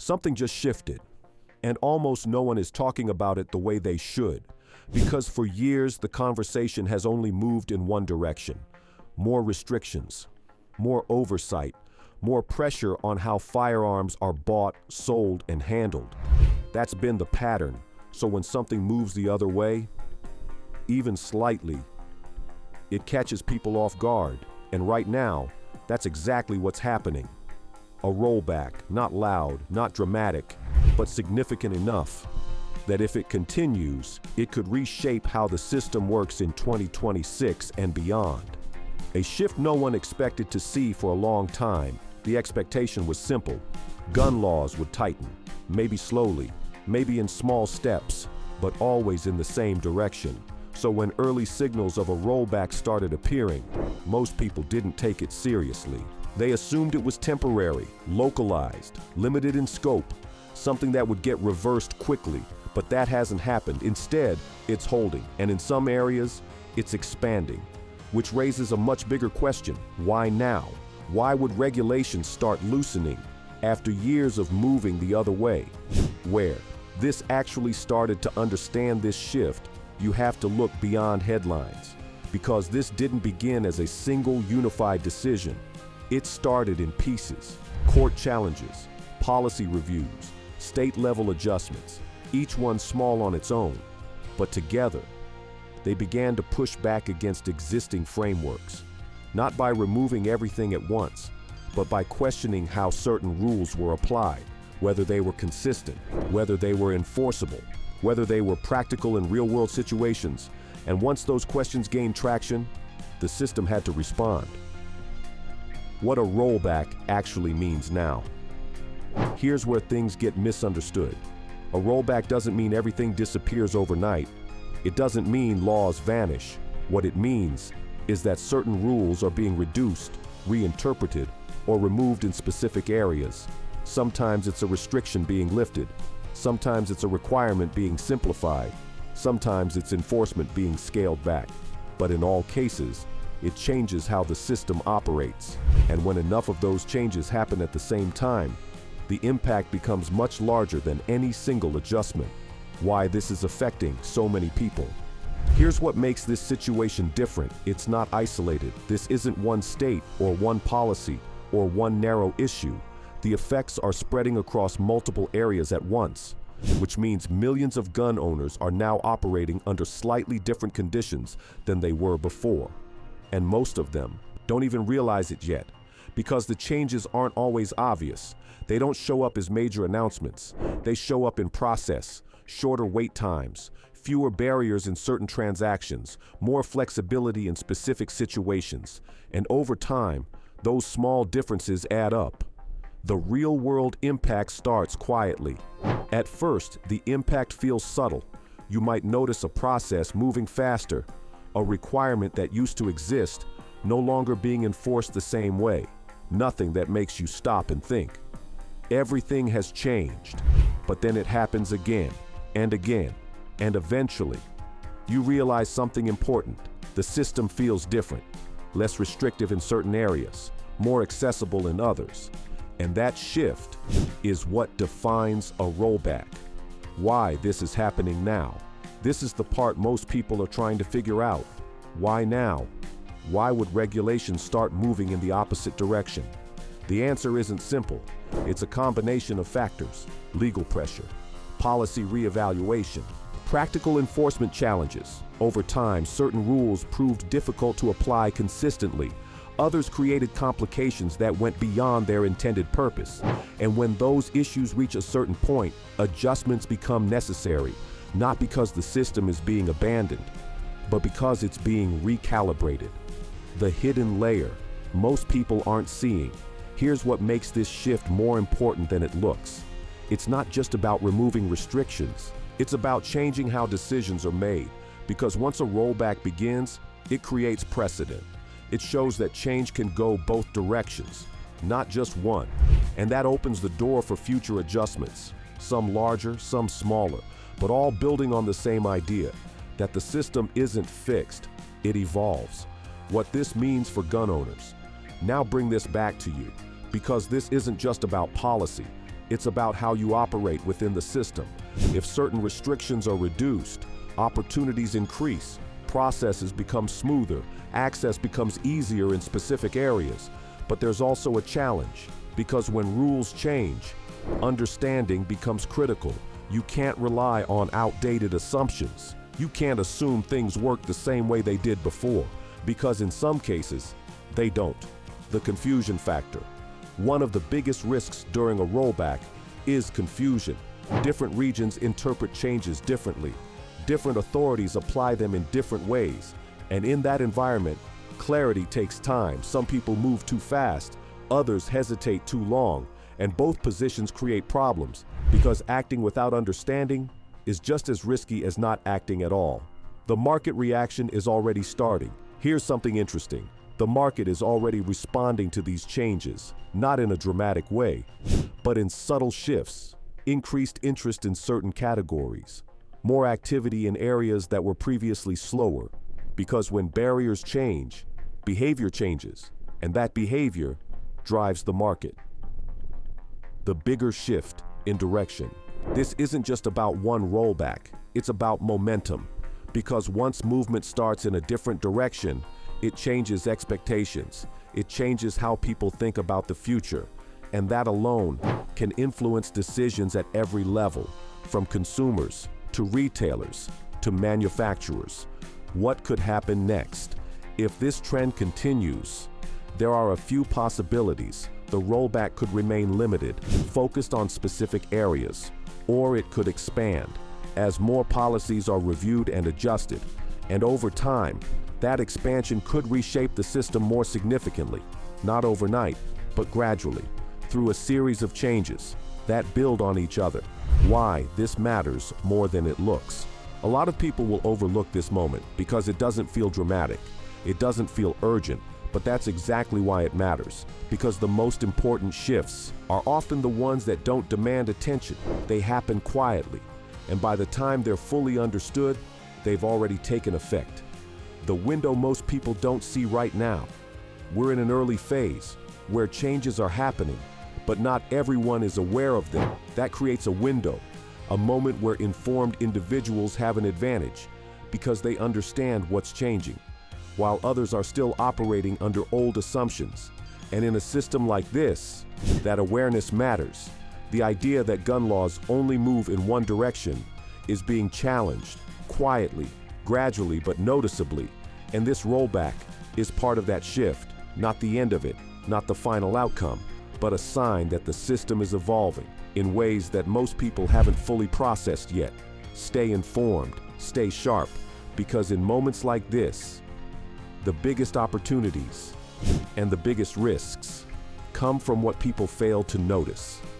Something just shifted, and almost no one is talking about it the way they should, because for years the conversation has only moved in one direction: more restrictions, more oversight, more pressure on how firearms are bought, sold, and handled. That's been the pattern, so when something moves the other way, even slightly, it catches people off guard, and right now, that's exactly what's happening. A rollback, not loud, not dramatic, but significant enough that if it continues, it could reshape how the system works in 2026 and beyond. A shift no one expected to see for a long time. The expectation was simple. Gun laws would tighten, maybe slowly, maybe in small steps, but always in the same direction. So when early signals of a rollback started appearing, most people didn't take it seriously. They assumed it was temporary, localized, limited in scope, something that would get reversed quickly, but that hasn't happened. Instead, it's holding, and in some areas, it's expanding, which raises a much bigger question. Why now? Why would regulations start loosening after years of moving the other way? Where this actually started to understand this shift, you have to look beyond headlines, because this didn't begin as a single unified decision. It started in pieces: court challenges, policy reviews, state-level adjustments, each one small on its own, but together, they began to push back against existing frameworks, not by removing everything at once, but by questioning how certain rules were applied, whether they were consistent, whether they were enforceable, whether they were practical in real-world situations. And once those questions gained traction, the system had to respond. What a rollback actually means now. Here's where things get misunderstood. A rollback doesn't mean everything disappears overnight. It doesn't mean laws vanish. What it means is that certain rules are being reduced, reinterpreted, or removed in specific areas. Sometimes it's a restriction being lifted. Sometimes it's a requirement being simplified. Sometimes it's enforcement being scaled back. But in all cases, it changes how the system operates. And when enough of those changes happen at the same time, the impact becomes much larger than any single adjustment. Why this is affecting so many people. Here's what makes this situation different. It's not isolated. This isn't one state or one policy or one narrow issue. The effects are spreading across multiple areas at once, which means millions of gun owners are now operating under slightly different conditions than they were before. And most of them don't even realize it yet, because the changes aren't always obvious. They don't show up as major announcements. They show up in process: shorter wait times, fewer barriers in certain transactions, more flexibility in specific situations. And over time, those small differences add up. The real-world impact starts quietly. At first, the impact feels subtle. You might notice a process moving faster, a requirement that used to exist no longer being enforced the same way. Nothing that makes you stop and think. Everything has changed, but then it happens again and again, and eventually, you realize something important. The system feels different, less restrictive in certain areas, more accessible in others. And that shift is what defines a rollback. Why this is happening now. This is the part most people are trying to figure out. Why now? Why would regulations start moving in the opposite direction? The answer isn't simple. It's a combination of factors: legal pressure, policy reevaluation, practical enforcement challenges. Over time, certain rules proved difficult to apply consistently. Others created complications that went beyond their intended purpose. And when those issues reach a certain point, adjustments become necessary, not because the system is being abandoned, but because it's being recalibrated. The hidden layer most people aren't seeing. Here's what makes this shift more important than it looks. It's not just about removing restrictions. It's about changing how decisions are made, because once a rollback begins, it creates precedent. It shows that change can go both directions, not just one. And that opens the door for future adjustments, some larger, some smaller, but all building on the same idea, that the system isn't fixed, it evolves. What this means for gun owners. Now bring this back to you, because this isn't just about policy, It's about how you operate within the system. If certain restrictions are reduced, opportunities increase, processes become smoother, access becomes easier in specific areas. But there's also a challenge, because when rules change, understanding becomes critical. You can't rely on outdated assumptions. You can't assume things work the same way they did before, because in some cases, they don't. The confusion factor. One of the biggest risks during a rollback is confusion. Different regions interpret changes differently. Different authorities apply them in different ways. And in that environment, clarity takes time. Some people move too fast, others hesitate too long, and both positions create problems, because acting without understanding is just as risky as not acting at all. The market reaction is already starting. Here's something interesting. The market is already responding to these changes, not in a dramatic way, but in subtle shifts. Increased interest in certain categories, more activity in areas that were previously slower, because when barriers change, behavior changes, and that behavior drives the market. The bigger shift in direction. This isn't just about one rollback, it's about momentum, because once movement starts in a different direction, it changes expectations. It changes how people think about the future. And that alone can influence decisions at every level, from consumers to retailers to manufacturers. What could happen next? If this trend continues, there are a few possibilities. The rollback could remain limited, focused on specific areas, or it could expand as more policies are reviewed and adjusted. And over time, that expansion could reshape the system more significantly, not overnight, but gradually, through a series of changes that build on each other. Why this matters more than it looks. A lot of people will overlook this moment because it doesn't feel dramatic. It doesn't feel urgent, but that's exactly why it matters. Because the most important shifts are often the ones that don't demand attention. They happen quietly, and by the time they're fully understood, they've already taken effect. The window most people don't see right now. We're in an early phase where changes are happening, but not everyone is aware of them. That creates a window, a moment where informed individuals have an advantage because they understand what's changing, while others are still operating under old assumptions. And in a system like this, that awareness matters. The idea that gun laws only move in one direction is being challenged, quietly, gradually, but noticeably. And this rollback is part of that shift, not the end of it, not the final outcome, but a sign that the system is evolving in ways that most people haven't fully processed yet. Stay informed, stay sharp, because in moments like this, the biggest opportunities and the biggest risks come from what people fail to notice.